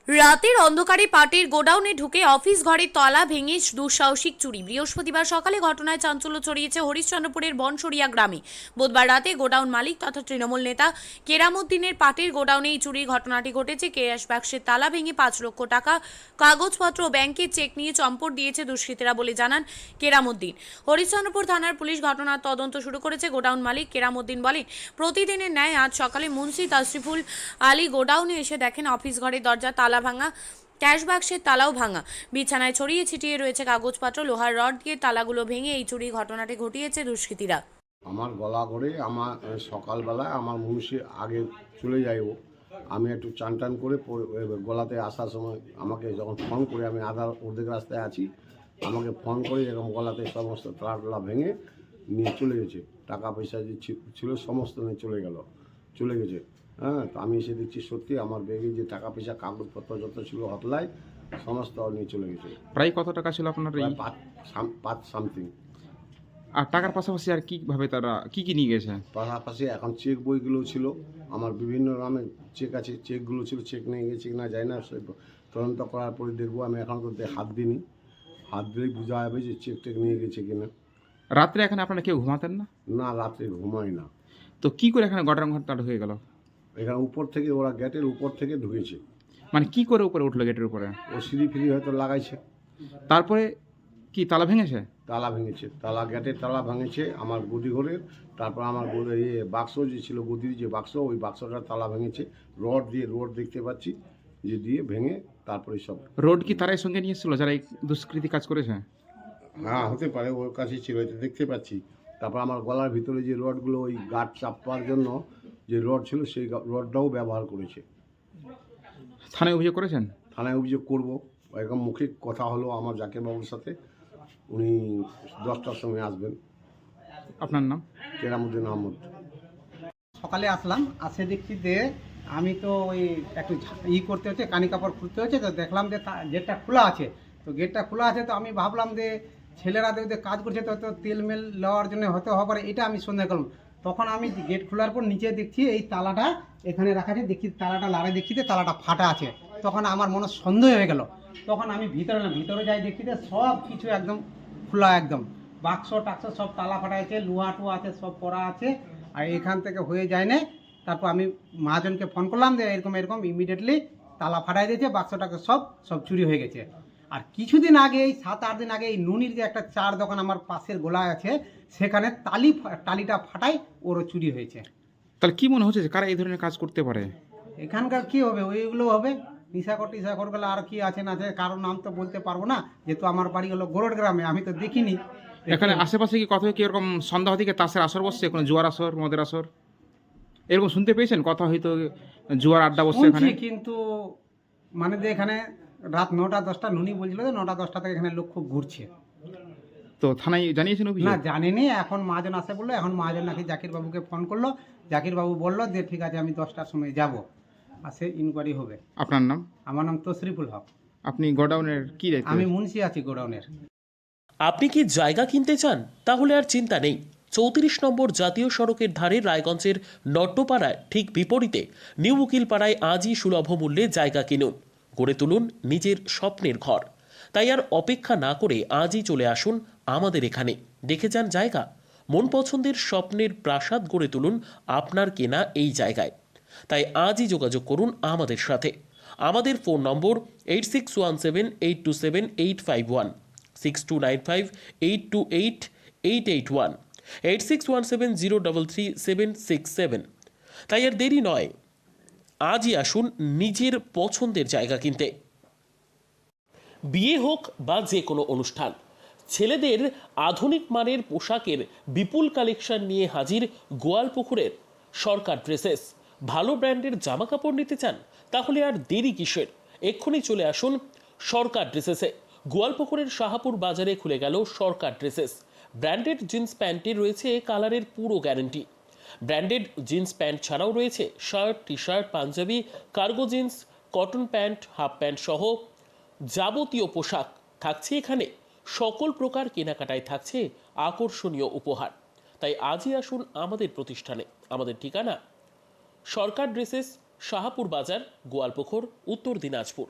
রাতের অন্ধকারে পাটের গোডাউনে ঢুকে অফিস ঘরের তলা ভেঙে দুঃসাহসিক চুরি। বৃহস্পতিবার সকালে ঘটনায় চাঞ্চল্য ছড়িয়েছে হরিশ্চন্দ্রপুরের বনসরিয়া গ্রামে। বুধবার রাতে গোডাউন মালিক তথা তৃণমূল নেতা কেরামুদ্দিনের পাটের গোডাউনে এই চুরির ঘটনাটি ঘটেছে। ক্যাশ বাক্সের তালা ভেঙে 5 লক্ষ টাকা, কাগজপত্র ও ব্যাংকের চেক নিয়ে চম্পট দিয়েছে দুষ্কৃতীরা বলে জানান কেরামুদ্দিন। হরিশ্চন্দ্রপুর থানার পুলিশ ঘটনার তদন্ত শুরু করেছে। গোডাউন মালিক কেরামুদ্দিন বলেন, প্রতিদিনের ন্যায় আজ সকালে মুন্সি তাশরিফুল আলী গোডাউনে এসে দেখেন অফিস ঘরের দরজা তালা ভাঙা, ক্যাশ বাক্সের তালাও ভাঙা, বিছানায় ছড়িয়ে ছিটিয়ে রয়েছে কাগজপত্র। লোহার রড দিয়ে তালাগুলো ভেঙে এই চুরি ঘটনাটি ঘটিয়েছে দুষ্কৃতীরা। আমার গলা করে আমার সকালবেলায় আমার মুন্সি আগে চলে যাই, ও আমি একটু চান টান করে গলাতে আসার সময় আমাকে যখন ফোন করে, আমি অর্ধেক রাস্তায় আছি, আমাকে ফোন করে এরকম গলাতে সমস্ত তালা ভেঙে নিয়ে চলে গেছে। টাকা পয়সা যে ছিল সমস্ত নিয়ে চলে গেছে। হ্যাঁ, তো আমি এসে দেখছি সত্যি আমার ব্যাগে যে টাকা পয়সা কাগজপত্র যত ছিল হতলায় সমস্ত নিয়ে চলে গেছে। প্রায় কত টাকা ছিল আপনার? এই পাঁচ সামথিং। আর টাকার পাশাপাশি আর কিভাবে তারা কি নিয়ে গেছে? পাশাপাশি এখন চেক বইগুলো ছিল, আমার বিভিন্ন নামে চেক আছে, চেকগুলো ছিল, চেক নিয়ে গেছে কিনা যায় না, সে তদন্ত করার পরে দেখবো। আমি এখন তো হাত দিইনি, হাত দিলেই বোঝা যাবে যে চেক টেক নিয়ে গেছে কিনা। রাত্রে এখানে আপনারা কেউ ঘুমাতেন না? না, রাত্রে ঘুমাই না। তো কি করে এখানে গোডাউন ঘরটা ঢুকে গেল? এখানে উপর থেকে ওরা গেটের উপর থেকে ঢুকেছে। মানে কি করে উপরে উঠলো গেটের উপরে? ও সিঁড়ি ফিরি হয়তো লাগাইছে, তারপরে কি তালা ভেঙেছে? তালা ভেঙেছে, গেটের তালা ভেঙেছে আমার গদি ঘরের। তারপর আমার বাক্স যে ছিল, গদির যে বাক্স, ওই বাক্সটার তালা ভেঙেছে রড দেখতে পাচ্ছি যে দিয়ে ভেঙে তারপরে সব। রোড কি তারাই সঙ্গে নিয়ে এসেছিল যারা এই দুষ্কৃতি কাজ করেছে? হ্যাঁ, হতে পারে, ওর কাছে ছিল, এটা দেখতে পাচ্ছি। তারপর আমার গলার ভিতরে যে রডগুলো, ওই গার্ড চাপার জন্য যে রড ছিল, সেই রডটাও ব্যবহার করেছে। থানায় অভিযোগ করেছেন? থানায় অভিযোগ করব। এরকম মৌখিক কথা হলো আমার জাকির বাবুর সাথে, উনি 10টার সময় আসবেন। আপনার নাম? কেরামুদ্দিন আহমদ। সকালে আসলাম, আসে দেখছি যে আমি তো ওই একটু করতে হচ্ছে, কানি কাপড় খুলতে হচ্ছে, তো দেখলাম যে গেটটা খোলা আছে। তো গেটটা খোলা আছে, তো আমি ভাবলাম যে ছেলেরা দেখতে কাজ করছে, তো তেল মেল নেওয়ার জন্য হতে হবে, এটা আমি সন্দেহ করলাম। তখন আমি গেট খোলার পর নিচে দেখছি এই তালাটা এখানে রাখা আছে, দেখছি তালাটা লাড়ে, দেখছি যে তালাটা ফাটা আছে। তখন আমার মনে সন্দেহ হয়ে গেল। তখন আমি ভিতরে যাই, দেখছি যে সব কিছু একদম খোলা, একদম বাক্স টাক্স সব তালা ফাটা আছে, লোহা টুয়া আছে, সব পড়া আছে। আর এখান থেকে হয়ে যায় না। তারপর আমি মহাজনকে ফোন করলাম যে এরকম ইমিডিয়েটলি তালা ফাটাই দিয়েছে, বাক্সটাকে সব চুরি হয়ে গেছে। আর কিছুদিন আগে, এই 7-8 দিন আগে, এই নুনির যে একটা চার দোকান আমার পাশের গোলায় আছে, সেখানে টালিটা ফাটাই ওরও চুরি হয়েছে। তাহলে কি মনে হচ্ছে যে কারা এই ধরনের কাজ করতে পারে? এখানকার কি হবে, ওইগুলো হবে নিশাকর গেলে। আর কি আছে না আছে, কারোর নাম তো বলতে পারবো না, যেহেতু আমার বাড়ি হলো গোরড গ্রামে, আমি তো দেখিনি। এখানে আশেপাশে কি কোথাও কি এরকম সন্ধ্যা থেকে তাসের আসর বসছে, কোনো জুয়ার আসর, মদের আসর এরকম শুনতে পেয়েছেন? কথা হয়তো জুয়ার আড্ডা বসছে এখানে, কিন্তু মানে যে এখানে রাত 9টা-10টা নুনি বলছিল যে 9টা-10টা থেকে এখানে লোক খুব ঘুরছে। তো থানায় জানিয়েছেন না, অভিযোগ? জানিনি। এখন মহাজন আসে বললো, এখন মহাজন নাকি জাকির বাবুকে ফোন করলো, জাকির বাবু বললো যে ঠিক আছে আমি 10টার সময় যাব, আর সে ইনকোয়ারি হবে। আপনার নাম? আমার নাম তশরিফুল হক। আপনি গোডাউনের কি দায়িত্ব? আমি মুন্সি আছি গোডাউনের। আপনি কি জায়গা কিনতে চান? তাহলে আর চিন্তা নেই। 34 নম্বর জাতীয় সড়কের ধারে রায়গঞ্জের নট্টপাড়ায় ঠিক বিপরীতে নিউ উকিলপাড়ায় আজই সুলভ মূল্যে জায়গা কিনুন, গড়ে তুলুন নিজের স্বপ্নের ঘর। তাই আর অপেক্ষা না করে আজই চলে আসুন আমাদের এখানে, দেখে যান জায়গা। মন পছন্দের স্বপ্নের প্রাসাদ গড়ে তুলুন আপনার কেনা এই জায়গায়। তাই আজই যোগাযোগ করুন আমাদের সাথে। আমাদের ফোন নম্বর 8617827851, 6295828881, 8617033767। তাই আর দেরি নয়, আজই আসুন নিজের পছন্দের জায়গা কিনতে। বিয়ে হোক বা যে কোনো অনুষ্ঠান, ছেলেদের আধুনিক মানের পোশাকের বিপুল কালেকশন নিয়ে হাজির গোয়ালপুকুরের সরকার ড্রেসেস। ভালো ব্র্যান্ডের জামা কাপড় নিতে চান? তাহলে আর দেরি কিসের, এক্ষুনি চলে আসুন সরকার ড্রেসেসে। গোয়ালপুকুরের শাহাপুর বাজারে খুলে গেল সরকার ড্রেসেস। ব্র্যান্ডেড জিন্স প্যান্টে রয়েছে কালারের পুরো গ্যারেন্টি। ব্র্যান্ডেড জিন্স প্যান্ট ছাড়াও রয়েছে shirt, T shirt, Punjabi, cargo jeans, cotton pant, half pant সহ যাবতীয় পোশাক থাকছে এখানে। সকল প্রকার কেনাকাটায় থাকছে আকর্ষণীয় উপহার। তাই আজই আসুন আমাদের প্রতিষ্ঠানে। আমাদের ঠিকানা সরকার ড্রেসেস, শাহাপুর বাজার, গোয়ালপুকুর, উত্তর দিনাজপুর।